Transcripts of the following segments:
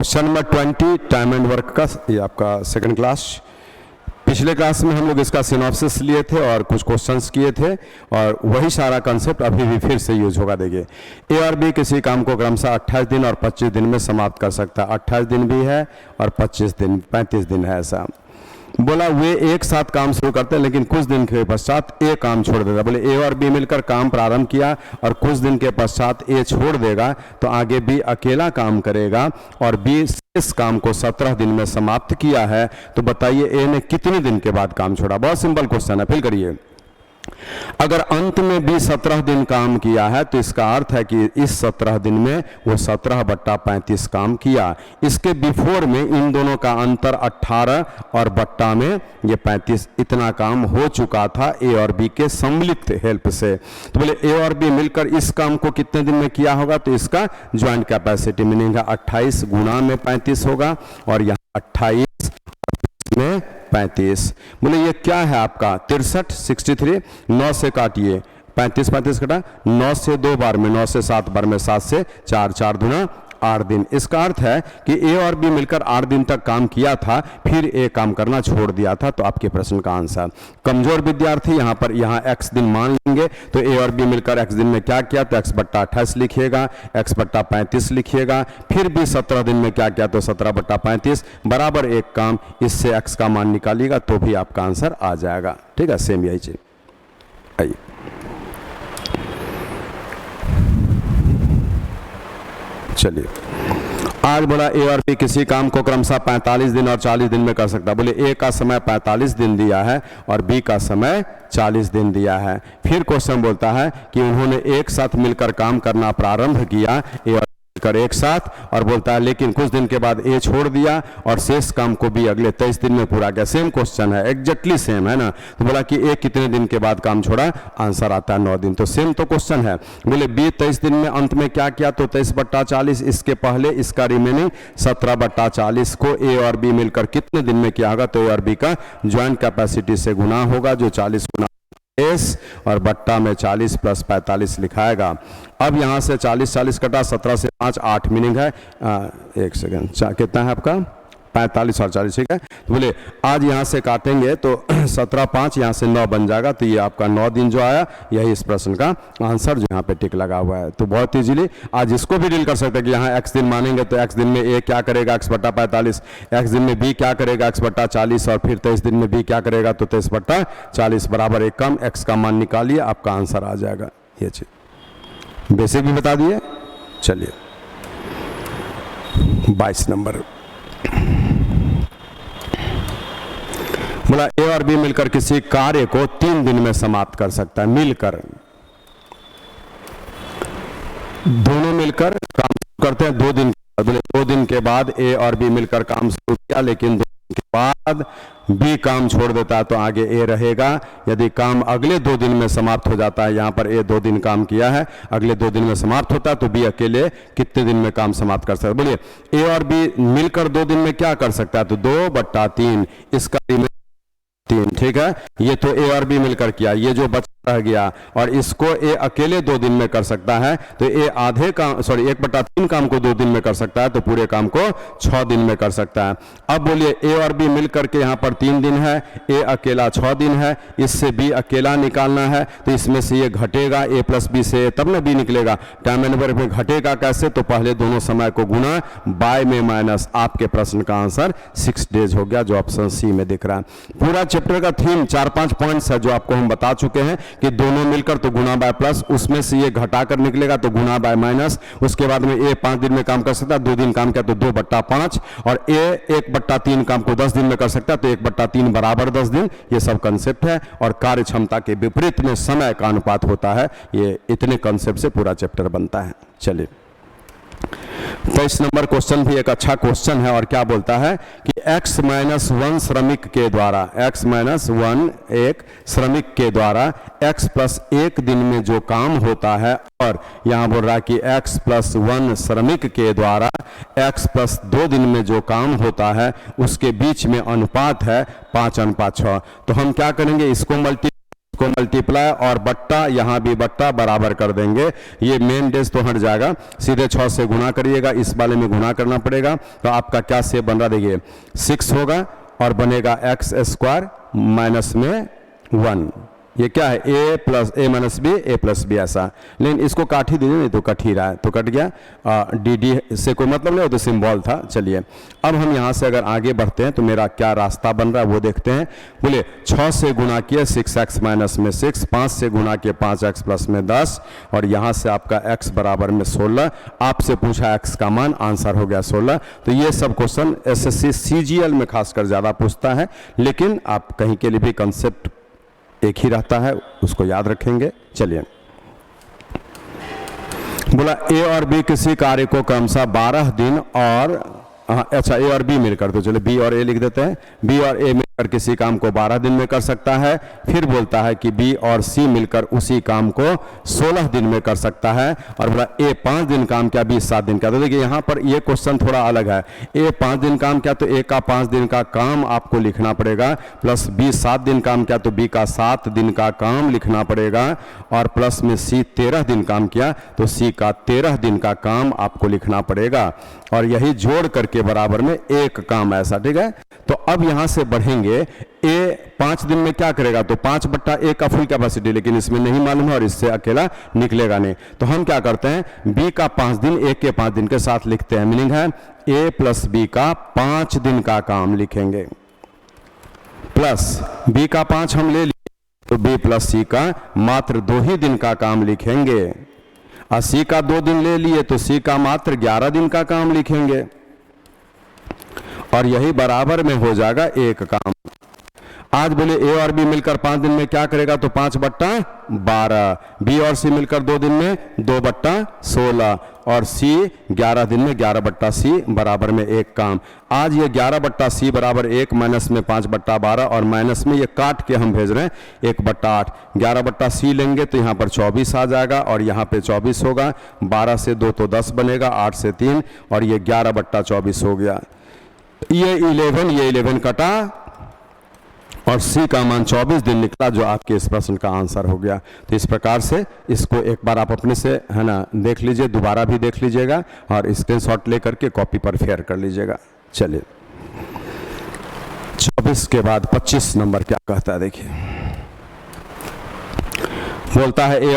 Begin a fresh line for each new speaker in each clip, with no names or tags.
Question number 20 time and work का, ये आपका सेकंड क्लास। पिछले क्लास में हम लोग इसका सिनॉप्सिस लिए थे और कुछ क्वेश्चंस किए थे और वही सारा कंसेप्ट अभी भी फिर से यूज होगा। देखिए, ए और बी किसी काम को क्रमशः 28 दिन और 25 दिन में समाप्त कर सकता है। 28 दिन भी है और 25 दिन 35 दिन है। ऐसा बोला वे एक साथ काम शुरू करते हैं लेकिन कुछ दिन के पश्चात ए काम छोड़ देगा। बोले ए और बी मिलकर काम प्रारंभ किया और कुछ दिन के पश्चात ए छोड़ देगा तो आगे बी अकेला काम करेगा और बी इस काम को 17 दिन में समाप्त किया है। तो बताइए ए ने कितने दिन के बाद काम छोड़ा। बहुत सिंपल क्वेश्चन है, फिल करिए। अगर अंत में भी 17 दिन काम किया है तो इसका अर्थ है कि इस 17 दिन में वो 17/35 काम किया। इसके बिफोर में इन दोनों का अंतर 18 और बट्टा में ये 35 इतना काम हो चुका था ए और बी के सम्मिलित हेल्प से। तो बोले ए और बी मिलकर इस काम को कितने दिन में किया होगा, तो इसका ज्वाइंट कैपेसिटी मीनिंग 28 गुणा में 35 होगा और यहाँ 28 में 35। बोले ये क्या है आपका 63 63 9 से काटिए 35 35 कटा 9 से 2 बार में 9 से 7 बार में 7 से 4 4 दूना 8 दिन। इसका अर्थ है कि ए और बी मिलकर 8 दिन तक काम किया था, फिर ए काम करना छोड़ दिया था। तो आपके प्रश्न का आंसर कमजोर विद्यार्थी यहाँ पर यहाँ x दिन मान लेंगे तो ए और बी मिलकर x दिन में क्या किया तो x/28 लिखिएगा, x/35 लिखिएगा, फिर भी 17 दिन में क्या किया तो 17/35 बराबर एक काम। इससे x का मान निकालिएगा तो भी आपका आंसर आ जाएगा। ठीक है, सेम यही चीज। आइए चलिए, आज बोला ए और बी किसी काम को क्रमशः 45 दिन और 40 दिन में कर सकता है। बोले ए का समय 45 दिन दिया है और बी का समय 40 दिन दिया है। फिर क्वेश्चन बोलता है कि उन्होंने एक साथ मिलकर काम करना प्रारंभ किया, ए और कर एक साथ, और बोलता है लेकिन कुछ दिन के बाद ए छोड़ दिया और शेष काम को भी अगले 23 दिन में पूरा किया। सेम क्वेश्चन है, एग्जैक्टली सेम है ना। तो बोला कि ए कितने दिन के बाद काम छोड़ा, आंसर आता है 9 दिन। तो सेम तो क्वेश्चन है। बोले बी 23 दिन में अंत में क्या किया तो 23/40, इसके पहले इसका रिमेनिंग 17/40 को ए और बी मिलकर कितने दिन में किया होगा तो ए और बी का ज्वाइंट कैपेसिटी से गुना होगा जो 40 गुना एस और बट्टा में 40 + 45 लिखाएगा। अब यहां से 40 40 कटा 17 से 5 8 मीनिंग है, एक सेकेंड कितना है आपका 45 और 40। ठीक है, तो बोले आज यहाँ से काटेंगे तो 17 5 यहाँ से 9 बन जाएगा। तो ये आपका 9 दिन जो आया यही इस प्रश्न का आंसर जो यहाँ पे टिक लगा हुआ है। तो बहुत इजीली आज इसको भी डील कर सकते हैं कि यहाँ x दिन मानेंगे तो x दिन में a क्या करेगा x/45, x दिन में b क्या करेगा x/40 और फिर 23 दिन में b क्या करेगा तो 23/40 बराबर एक कम। x का मान निकालिए, आपका आंसर आ जाएगा। ये चीज बेसिक भी बता दिए। चलिए 22 नंबर बोला ए और बी मिलकर किसी कार्य को 3 दिन में समाप्त कर सकता है। मिलकर दोनों मिलकर काम करते हैं 2 दिन। बोले 2 दिन के बाद ए और बी मिलकर काम शुरू किया लेकिन 2 दिन के बाद बी काम छोड़ देता है तो आगे ए रहेगा। यदि काम अगले 2 दिन में समाप्त हो जाता है, यहाँ पर ए 2 दिन काम किया है, अगले 2 दिन में समाप्त होता है तो बी अकेले कितने दिन में काम समाप्त कर सकता है। बोलिए ए और बी मिलकर 2 दिन में क्या कर सकता है तो 2/3, इसका 3। ठीक है, ये तो ए और बी मिलकर किया, ये जो बचा रह गया और इसको ए अकेले 2 दिन में कर सकता है तो ए आधे काम 1/3 काम को 2 दिन में कर सकता है तो पूरे काम को 6 दिन में कर सकता है। अब बोलिए ए और बी मिलकर के यहाँ पर 3 दिन है, ए अकेला 6 दिन है, इससे बी अकेला निकालना है तो इसमें से ये घटेगा a + b से तब ना बी निकलेगा। टाइम एंड वर्क में घटेगा कैसे तो पहले दोनों समय को गुना बाय में माइनस। आपके प्रश्न का आंसर 6 डेज हो गया जो ऑप्शन सी में दिख रहा है। पूरा चैप्टर का थीम 4-5 पॉइंट्स है जो आपको हम बता चुके हैं कि दोनों मिलकर तो गुना बाय प्लस, उसमें से ये घटाकर निकलेगा तो गुना बाय माइनस। उसके बाद में ए 5 दिन में काम कर सकता है, 2 दिन काम किया तो 2/5 और ए 1/3 काम को 10 दिन में कर सकता है तो 1/3 बराबर 10 दिन। ये सब कंसेप्ट है और कार्य क्षमता के विपरीत में समय का अनुपात होता है। ये इतने कंसेप्ट से पूरा चैप्टर बनता है। चलिए 23 नंबर क्वेश्चन भी एक अच्छा क्वेश्चन है और क्या बोलता है कि x-1 श्रमिक के द्वारा x-1 एक श्रमिक के द्वारा x + 1 दिन में जो काम होता है, और यहाँ बोल रहा है कि x + 1 श्रमिक के द्वारा x + 2 दिन में जो काम होता है उसके बीच में अनुपात है 5:6। तो हम क्या करेंगे, इसको उसको मल्टीप्लाई और बट्टा, यहाँ भी बट्टा, बराबर कर देंगे। ये मेन डेज तो हट जाएगा, सीधे 6 से गुना करिएगा, इस वाले में गुना करना पड़ेगा। तो आपका क्या शेप बन रहा देखिए, 6 होगा और बनेगा एक्स स्क्वायर माइनस में 1। ये क्या है, a plus A minus B, A plus B ऐसा। लेकिन इसको काट ही दीजिए, नहीं तो कट ही रहा है, तो कट गया। डी डी से कोई मतलब नहीं, वो तो सिंबल था। चलिए अब हम यहाँ से अगर आगे बढ़ते हैं तो मेरा क्या रास्ता बन रहा है वो देखते हैं। बोले 6 से गुना किए 6x माइनस में 6, 5 से गुना किए 5x प्लस में 10, और यहाँ से आपका x बराबर में 16। आपसे पूछा x का मान, आंसर हो गया 16। तो ये सब क्वेश्चन एसएससी सीजीएल में खासकर ज़्यादा पूछता है, लेकिन आप कहीं के लिए भी कंसेप्ट एक ही रहता है, उसको याद रखेंगे। चलिए, बोला ए और बी किसी कार्य को क्रमशः 12 दिन और अच्छा ए और बी मिलकर, तो चलो बी और ए लिख देते हैं। बी और ए मिलकर किसी काम को 12 दिन में कर सकता है। फिर बोलता है कि बी और सी मिलकर उसी काम को 16 दिन में कर सकता है। और बोला ए 5 दिन काम क्या, बी 7 दिन क्या। तो देखिए यहाँ पर ये क्वेश्चन थोड़ा अलग है। ए 5 दिन काम क्या, तो ए का 5 दिन का काम आपको लिखना पड़ेगा, प्लस बी 7 दिन काम क्या, तो बी का 7 दिन का काम लिखना पड़ेगा, और प्लस में सी 13 दिन काम किया तो सी का 13 दिन का काम आपको लिखना पड़ेगा, और यही जोड़ करके बराबर में एक काम ऐसा। ठीक है, तो अब यहां से बढ़ेंगे। ए 5 दिन में क्या करेगा, तो 5/1 का फुल कैपेसिटी, लेकिन इसमें नहीं मालूम है और इससे अकेला निकलेगा नहीं। तो हम क्या करते हैं, बी का 5 दिन ए के 5 दिन के साथ लिखते हैं। मीनिंग है ए प्लस बी का 5 दिन का काम लिखेंगे, प्लस बी का 5 हम ले लिए तो बी प्लस सी का मात्र 2 ही दिन का काम लिखेंगे। और सी का 2 दिन ले लिए तो सी का मात्र 11 दिन का काम लिखेंगे, और यही बराबर में हो जाएगा एक काम। आज बोले ए और बी मिलकर 5 दिन में क्या करेगा, तो 5/12। बी और सी मिलकर 2 दिन में 2/16, और सी 11 दिन में 11/सी बराबर में एक काम। आज ये 11/सी बराबर 1 माइनस में 5/12, और माइनस में ये काट के हम भेज रहे हैं 1/8। 11/सी लेंगे तो यहाँ पर 24 आ जाएगा, और यहाँ पे 24 होगा। 12 से 2 तो 10 बनेगा, 8 से 3, और ये 11/24 हो गया। ये 11 कटा, और सी का मान 24 दिन निकला, जो आपके इस प्रश्न का आंसर हो गया। तो इस प्रकार से इसको एक बार आप अपने से है ना देख लीजिए, दोबारा भी देख लीजिएगा, और स्क्रीनशॉट लेकर के कॉपी पर फेयर कर लीजिएगा। चलिए 24 के बाद 25 नंबर क्या कहता है देखिए। बोलता है ए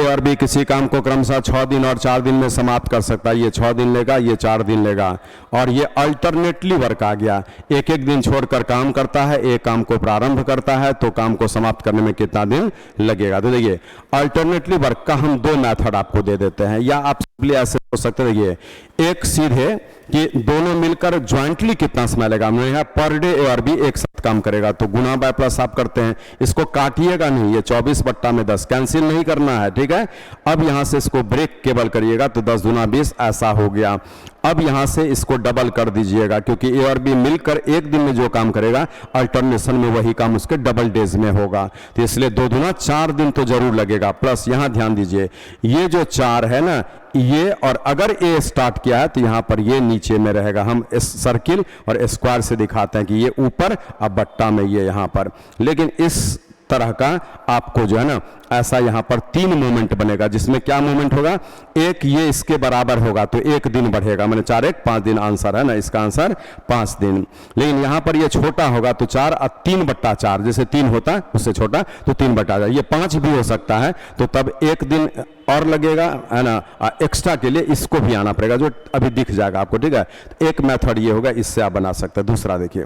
और बी किसी काम को क्रमशः 6 दिन और 4 दिन में समाप्त कर सकता है। ये 6 दिन लेगा, ये 4 दिन लेगा, और ये अल्टरनेटली वर्क आ गया। एक एक दिन छोड़कर काम करता है, एक काम को प्रारंभ करता है तो काम को समाप्त करने में कितना दिन लगेगा। तो देखिए अल्टरनेटली वर्क का हम 2 मेथड आपको दे देते हैं, या आप सिंपली ऐसे हो सकते हैं। देखिए एक सीधे कि दोनों मिलकर ज्वाइंटली कितना समय लगेगा, पर डे ए और बी एक साथ काम करेगा, तो गुना बाय प्लस आप करते हैं। इसको काटिएगा नहीं, ये 24/10 कैंसिल नहीं करना है। ठीक है, अब यहां से इसको ब्रेक केवल करिएगा तो 10 दूना 20 ऐसा हो गया। अब यहां से इसको डबल कर दीजिएगा, क्योंकि ए और बी मिलकर एक दिन में जो काम करेगा अल्टरनेशन में वही काम उसके डबल डेज में होगा, तो इसलिए 2 दूना 4 दिन तो जरूर लगेगा। प्लस यहां ध्यान दीजिए, ये जो 4 है ना ये, और अगर ए स्टार्ट किया है तो यहां पर ये नीचे में रहेगा। हम इस सर्किल और स्क्वायर से दिखाते हैं कि ये ऊपर, अब बट्टा में ये यहां पर। लेकिन इस तरह का आपको जो है ना ऐसा यहां पर 3 मोमेंट बनेगा, जिसमें क्या मोमेंट होगा, एक ये इसके बराबर होगा तो 1 दिन बढ़ेगा, मैंने 4 1 5 दिन आंसर है ना, इसका आंसर 5 दिन। लेकिन यहां पर ये छोटा होगा तो 4 और 3/4, जैसे 3 होता है उससे छोटा तो 3/4, ये 5 भी हो सकता है, तो तब 1 दिन और लगेगा है ना एक्स्ट्रा के लिए, इसको भी आना पड़ेगा जो अभी दिख जाएगा आपको। ठीक है, एक मेथड ये होगा, इससे आप बना सकते हैं। दूसरा देखिए,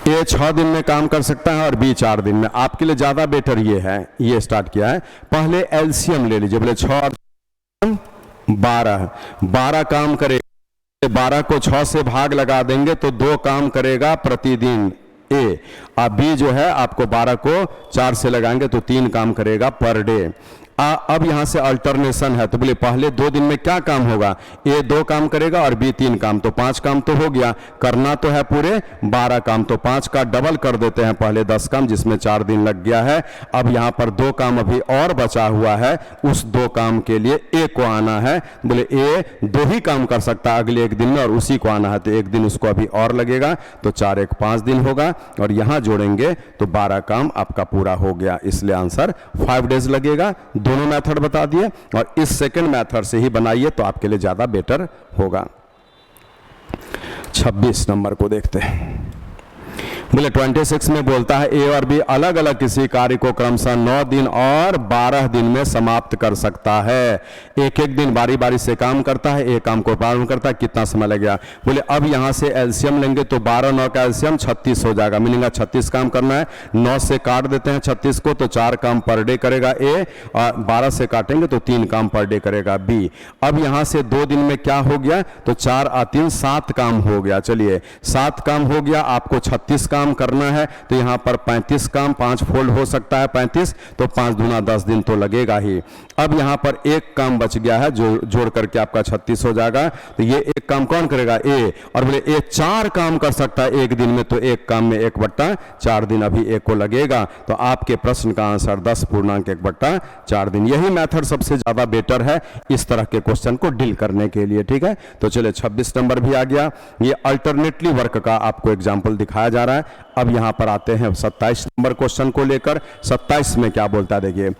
ए 6 दिन में काम कर सकता है और बी 4 दिन में। आपके लिए ज्यादा बेटर ये है, ये स्टार्ट किया है। पहले एलसीएम ले लीजिए, बोले 6 और 12 काम करेगा, 12 को 6 से भाग लगा देंगे तो 2 काम करेगा प्रतिदिन ए। अब बी जो है आपको 12 को 4 से लगाएंगे तो 3 काम करेगा पर डे। अब यहाँ से अल्टरनेशन है, तो बोले पहले 2 दिन में क्या काम होगा, ए 2 काम करेगा और बी 3 काम, तो 5 काम तो हो गया, करना तो है पूरे 12 काम, तो 5 का डबल कर देते हैं, पहले 10 काम जिसमें 4 दिन लग गया है। अब यहाँ पर 2 काम अभी और बचा हुआ है, उस 2 काम के लिए ए को आना है, बोले ए 2 ही काम कर सकता है अगले 1 दिन में और उसी को आना है, तो 1 दिन उसको अभी और लगेगा, तो 4 1 5 दिन होगा और यहाँ जोड़ेंगे तो 12 काम आपका पूरा हो गया, इसलिए आंसर 5 डेज लगेगा। दोनों मेथड बता दिए और इस सेकंड मेथड से ही बनाइए तो आपके लिए ज्यादा बेटर होगा। 26 नंबर को देखते हैं। बोले 26 में बोलता है ए और बी अलग अलग किसी कार्य को क्रमशः 9 दिन और 12 दिन में समाप्त कर सकता है। एक एक दिन बारी बारी से काम करता है, एक काम को प्रारंभ करता है, कितना समय लगेगा। बोले अब यहां से एलसीएम लेंगे तो 12 9 का एलसीएम 36 हो जाएगा, मीनिंग 36 काम करना है, 9 से काट देते हैं 36 को तो 4 काम पर डे करेगा ए और 12 से काटेंगे तो 3 काम पर डे करेगा बी। अब यहां से 2 दिन में क्या हो गया, तो 4 और 3 7 काम हो गया। चलिए 7 काम हो गया, आपको 36 काम करना है तो यहां पर 35 काम, 5 फोल्ड हो सकता है 35, तो 5 दूना 10 दिन तो लगेगा ही। अब यहां पर एक काम बच गया है जो जोड़ करके आपका 36 हो जाएगा, तो ये एक काम कौन करेगा ए, और बोले ए 4 काम कर सकता है एक दिन में, तो एक काम में 1/4 दिन अभी ए को लगेगा, तो आपके प्रश्न का आंसर 10.1/4 दिन। यही मेथड सबसे ज्यादा बेटर है इस तरह के क्वेश्चन को डील करने के लिए, ठीक है। तो चलिए 26 नंबर भी आ गया। ये अल्टरनेटली वर्क का आपको एग्जाम्पल दिखाया जा रहा है। अब यहां पर आते हैं 27 नंबर क्वेश्चन को लेकर। 27 में क्या बोलता है देखिए,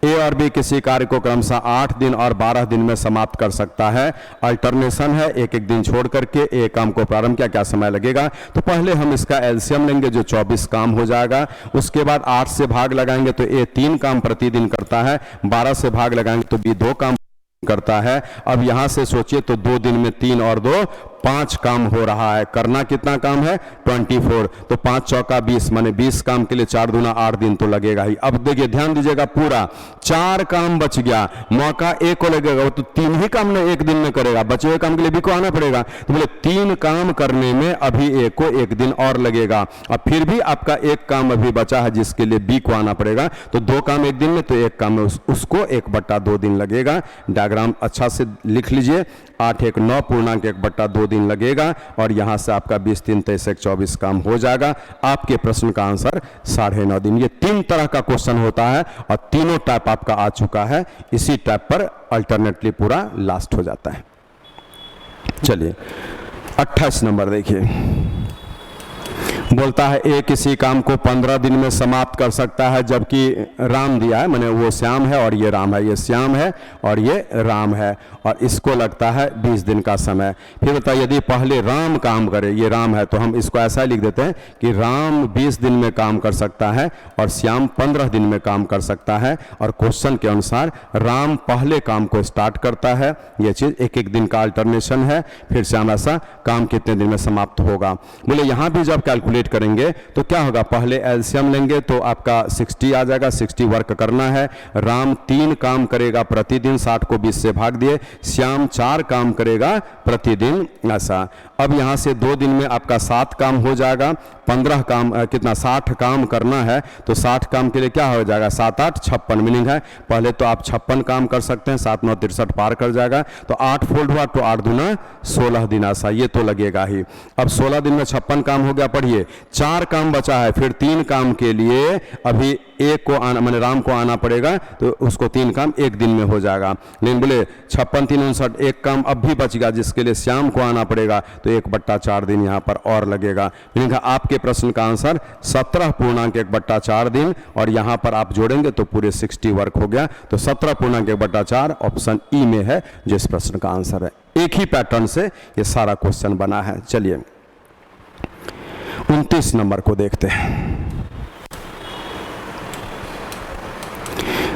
ए और बी किसी कार्य को क्रमशः 8 दिन और 12 दिन में समाप्त कर सकता है। अल्टरनेशन है, एक एक दिन छोड़ करके ए काम को प्रारंभ किया, क्या समय लगेगा। तो पहले हम इसका एलसीएम लेंगे जो 24 काम हो जाएगा, उसके बाद 8 से भाग लगाएंगे तो ए 3 काम प्रतिदिन करता है, 12 से भाग लगाएंगे तो बी 2 काम करता है। अब यहां से सोचिए तो 2 दिन में 3 और 2 5 काम हो रहा है, करना कितना काम है 24, तो 5 चौका 20 माने 20 काम के लिए 4 दूना 8 दिन तो लगेगा ही। अब देखिए ध्यान दीजिएगा, पूरा 4 काम बच गया, मौका ए को लगेगा, वो तो 3 ही काम ने 1 दिन में करेगा, बचे हुए काम के लिए बी को आना पड़ेगा, तो बोले 3 काम करने में अभी ए को 1 दिन और लगेगा, और फिर भी आपका एक काम अभी बचा है जिसके लिए बी को आना पड़ेगा, तो 2 काम 1 दिन में, तो एक काम में उसको 1/2 दिन लगेगा। डायग्राम अच्छा से लिख लीजिए, 8 1 9 पूर्णांक 1/2 दिन लगेगा और यहां से आपका 20 3 23 24 काम हो जाएगा। आपके प्रश्न का आंसर 9.5 दिन। ये 3 तरह का क्वेश्चन होता है और तीनों टाइप आपका आ चुका है, इसी टाइप पर अल्टरनेटली पूरा लास्ट हो जाता है। चलिए 28 नंबर देखिए, बोलता है ए किसी काम को 15 दिन में समाप्त कर सकता है, जबकि राम दिया है, माने वो श्याम है और ये राम है, ये श्याम है और ये राम है, और इसको लगता है 20 दिन का समय। फिर बताइए यदि पहले राम काम करे, ये राम है, तो हम इसको ऐसा लिख देते हैं कि राम 20 दिन में काम कर सकता है और श्याम 15 दिन में काम कर सकता है, और क्वेश्चन के अनुसार राम पहले काम को स्टार्ट करता है, ये चीज एक एक दिन का अल्टरनेशन है, फिर श्याम ऐसा काम कितने दिन में समाप्त होगा। बोले यहां भी जब कैलकुलेट करेंगे तो क्या होगा, पहले एलसीएम लेंगे तो आपका 60 आ जाएगा, 60 वर्क करना है। राम 3 काम करेगा प्रतिदिन, 60 को 20 से भाग दिए, श्याम 4 काम करेगा प्रतिदिन, ऐसा। अब यहां से 2 दिन में आपका 7 काम हो जाएगा, 15 काम कितना 60 काम करना है, तो 60 काम के लिए क्या हो जाएगा 7 8 56, मीनिंग है पहले तो आप 56 काम कर सकते हैं, 7 9 63 पार कर जाएगा, तो 8 फोल्ड हुआ तो 8 दूना 16 दिन, ऐसा ये तो लगेगा ही। अब 16 दिन में 56 काम हो गया, पढ़िए 4 काम बचा है, फिर 3 काम के लिए अभी एक को आना, मैंने राम को आना पड़ेगा, तो उसको 3 काम 1 दिन में हो जाएगा। लेकिन बोले 56 3 59, एक काम अब भी बच गया जिसके लिए श्याम को आना पड़ेगा, तो 1/4 दिन यहाँ पर और लगेगा। मीनिंग आपके प्रश्न का आंसर 17.1/4 दिन, और यहाँ पर आप जोड़ेंगे तो पूरे 60 वर्क हो गया, तो 17.1/4 ऑप्शन ई में है जो इस प्रश्न का आंसर है। एक ही पैटर्न से ये सारा क्वेश्चन बना है। चलिए 29 नंबर को देखते हैं।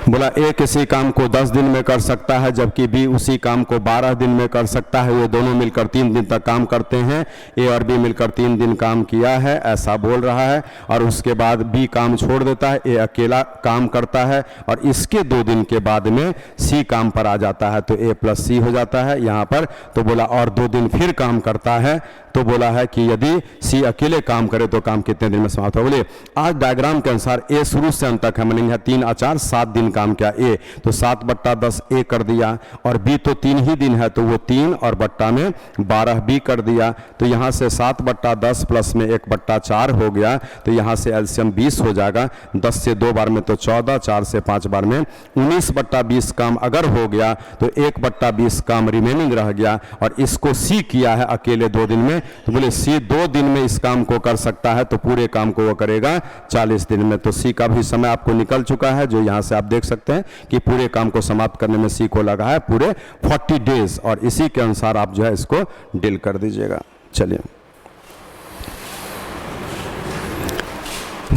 बोला ए किसी काम को 10 दिन में कर सकता है, जबकि बी उसी काम को 12 दिन में कर सकता है। ये दोनों मिलकर 3 दिन तक काम करते हैं। ए और बी मिलकर 3 दिन काम किया है, ऐसा बोल रहा है, और उसके बाद बी काम छोड़ देता है, ए अकेला काम करता है, और इसके 2 दिन के बाद में सी काम पर आ जाता है, तो ए प्लस सी हो जाता है यहाँ पर। तो बोला और 2 दिन फिर काम करता है, तो बोला है कि यदि सी अकेले काम करे तो काम कितने दिन में समाप्त हो। बोले आज डायग्राम के अनुसार ए शुरू से अंत तक है, मीनिंग है 3 और 4 7 दिन काम किया ए, तो 7/10 ए कर दिया, और बी तो 3 ही दिन है तो वो 3 और बट्टा में 12 बी कर दिया। तो यहाँ से 7/10 प्लस में 1/4 हो गया, तो यहाँ से एलसीएम 20 हो जाएगा। 10 से 2 बार में तो 14, 4 से 5 बार में 19/20 काम अगर हो गया तो 1/20 काम रिमेनिंग रह गया, और इसको सी किया है अकेले 2 दिन में, तो बोले सी 2 दिन में इस काम को कर सकता है, तो पूरे काम को वो करेगा 40 दिन में। तो सी का भी समय आपको निकल चुका है, जो यहाँ से आप देख सकते हैं कि पूरे काम को समाप्त करने में सी को लगा है पूरे 40 डेज, और इसी के अनुसार आप जो है इसको डील कर दीजिएगा। चलिए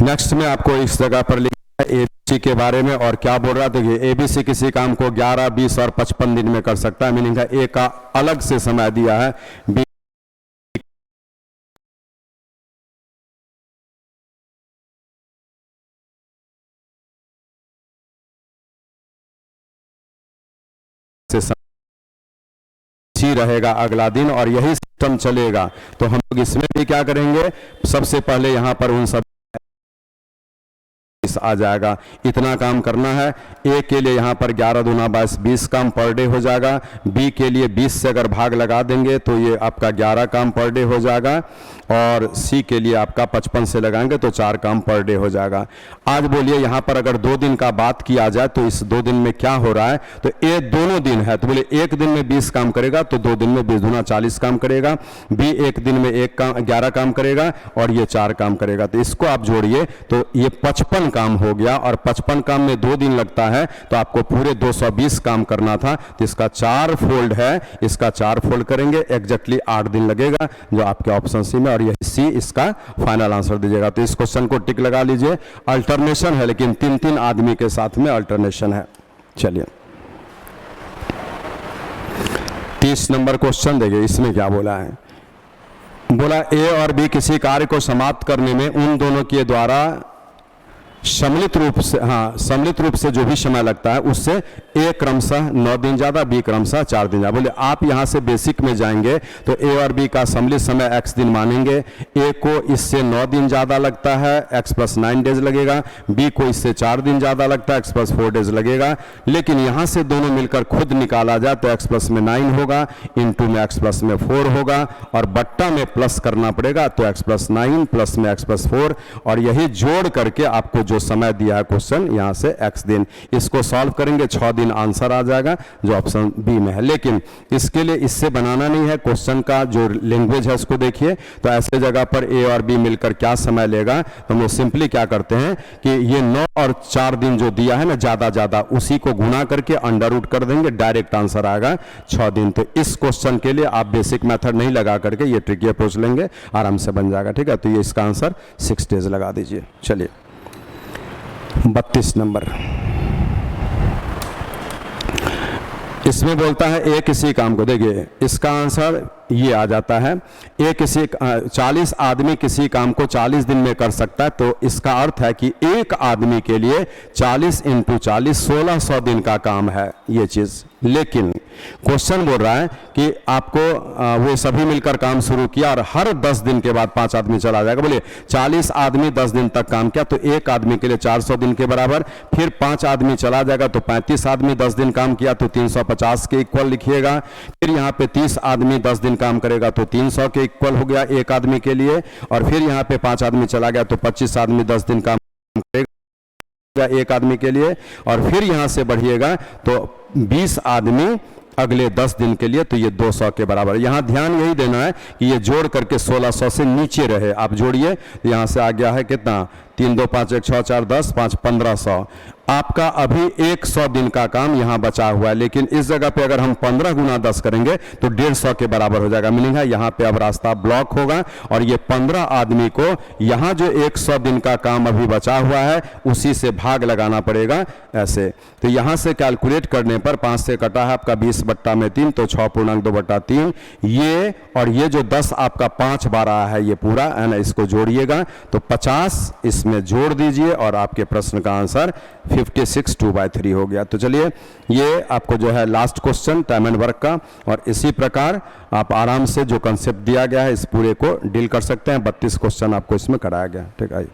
नेक्स्ट में आपको इस जगह पर लिखा है एबीसी के बारे में, और क्या बोल रहा है देखिए, एबीसी किसी काम को 11, 20 और 55 दिन में कर सकता है, मीनिंग है ए का अलग से समय दिया है, बी से रहेगा अगला दिन, और यही सिस्टम चलेगा। तो हम लोग इसमें भी क्या करेंगे, सबसे पहले यहां पर उन सब आ जाएगा, इतना काम करना है। ए के लिए यहाँ पर 11 दूना 22, 20 काम पर डे हो जाएगा। बी के लिए 20 से अगर भाग लगा देंगे तो ये आपका 11 काम पर डे हो जाएगा, और सी के लिए आपका 55 से लगाएंगे तो 4 काम पर डे हो जाएगा। आज बोलिए यहाँ पर अगर 2 दिन का बात किया जाए तो इस 2 दिन में क्या हो रहा है, तो ए दोनों दिन है, तो बोले एक दिन में 20 काम करेगा तो 2 दिन में 20 दूना 40 काम करेगा। बी एक दिन में 11 काम करेगा और ये 4 काम करेगा, तो इसको आप जोड़िए तो ये 55 काम हो गया, और 55 काम में 2 दिन लगता है, तो आपको पूरे 220 काम करना था, तो इसका 4 फोल्ड है, इसका 4 फोल्ड करेंगे, एग्जैक्टली 8 दिन लगेगा, जो आपके ऑप्शन सी में, और यह सी इसका फाइनल आंसर दीजिएगा। तो इस क्वेश्चन को टिक लगा लीजिए। अल्टरनेशन है, लेकिन 3-3 आदमी के साथ में अल्टरनेशन है। चलिए 30 नंबर क्वेश्चन देखिए, इसमें क्या बोला है, बोला ए और बी किसी कार्य को समाप्त करने में उन दोनों के द्वारा सम्मिलित रूप से जो भी समय लगता है उससे ए क्रमशः 9 दिन ज्यादा, बी क्रमशः 4 दिन ज्यादा। बोले आप यहां से बेसिक में जाएंगे तो ए और बी का सम्मिलित समय x दिन मानेंगे, ए को इससे 9 दिन ज्यादा लगता है, x + 9 डेज लगेगा, बी को इससे 4 दिन ज्यादा लगता है, x + 4 डेज लगेगा। लेकिन यहां से दोनों मिलकर खुद निकाला जाए तो x + में 9 होगा, इंटू में x + में 4 होगा, और बट्टा में प्लस करना पड़ेगा, तो x + 9 प्लस में x + 4, और यही जोड़ करके आपको जो समय दिया है क्वेश्चन यहां से x दिन, इसको सॉल्व करेंगे 6 दिन आंसर आ जाएगा, जो ऑप्शन बी में है। लेकिन इसके लिए इससे बनाना नहीं है, क्वेश्चन का जो लैंग्वेज है उसको देखिए। तो ऐसे जगह पर ए और बी मिलकर क्या समय लेगा, तो हम लोग सिंपली क्या करते हैं कि ये 9 और 4 दिन जो दिया है ना ज्यादा, उसी को गुना करके अंडर रूट कर देंगे, डायरेक्ट आंसर आएगा 6 दिन। तो इस क्वेश्चन के लिए आप बेसिक मेथड नहीं लगा करके ये ट्रिकी अप्रोच लेंगे, आराम से बन जाएगा। ठीक है, तो ये इसका आंसर 6 डेज लगा दीजिए। चलिए 32 नंबर, इसमें बोलता है ए किसी काम को, देखिए इसका आंसर ये आ जाता है, ए किसी 40 आदमी किसी काम को 40 दिन में कर सकता है, तो इसका अर्थ है कि एक आदमी के लिए 40 × 40 1600 दिन का काम है ये चीज। लेकिन क्वेश्चन बोल रहा है कि आपको वो सभी मिलकर काम शुरू किया और हर 10 दिन के बाद 5 आदमी चला जाएगा। बोले 40 आदमी 10 दिन तक काम किया तो एक आदमी के लिए 400 दिन के बराबर, फिर 5 आदमी चला जाएगा तो 35 आदमी 10 दिन काम किया तो 350 के इक्वल लिखिएगा। फिर यहाँ पे 30 आदमी 10 दिन काम करेगा तो 300 के इक्वल हो गया एक आदमी के लिए, और फिर यहाँ पे 5 आदमी चला गया तो 25 आदमी 10 दिन काम करेगा एक आदमी के लिए, और फिर यहां से बढ़िएगा तो 20 आदमी अगले 10 दिन के लिए, तो ये 200 के बराबर। यहां ध्यान यही देना है कि ये जोड़ करके 1600 से नीचे रहे, आप जोड़िए। यहां से आ गया है कितना, 3 2 5 1 6 4 10 5 1500। आपका अभी 100 दिन का काम यहां बचा हुआ है, लेकिन इस जगह पे अगर हम 15 × 10 करेंगे तो 150 के बराबर हो जाएगा। मीनिंग है यहां पे अब रास्ता ब्लॉक होगा, और ये 15 आदमी को यहां जो 100 दिन का काम अभी बचा हुआ है उसी से भाग लगाना पड़ेगा ऐसे। तो यहां से कैलकुलेट करने पर 5 से कटा है आपका 20/3, तो 6.2/3 ये, और ये जो 10 आपका 5 बार आया है ये पूरा है ना, इसको जोड़िएगा तो 50 इसमें जोड़ दीजिए, और आपके प्रश्न का आंसर 56 2/3 हो गया। तो चलिए ये आपको जो है last question time and work का, और इसी प्रकार आप आराम से जो कंसेप्ट दिया गया है इस पूरे को डील कर सकते हैं। 32 क्वेश्चन आपको इसमें कराया गया। ठीक है।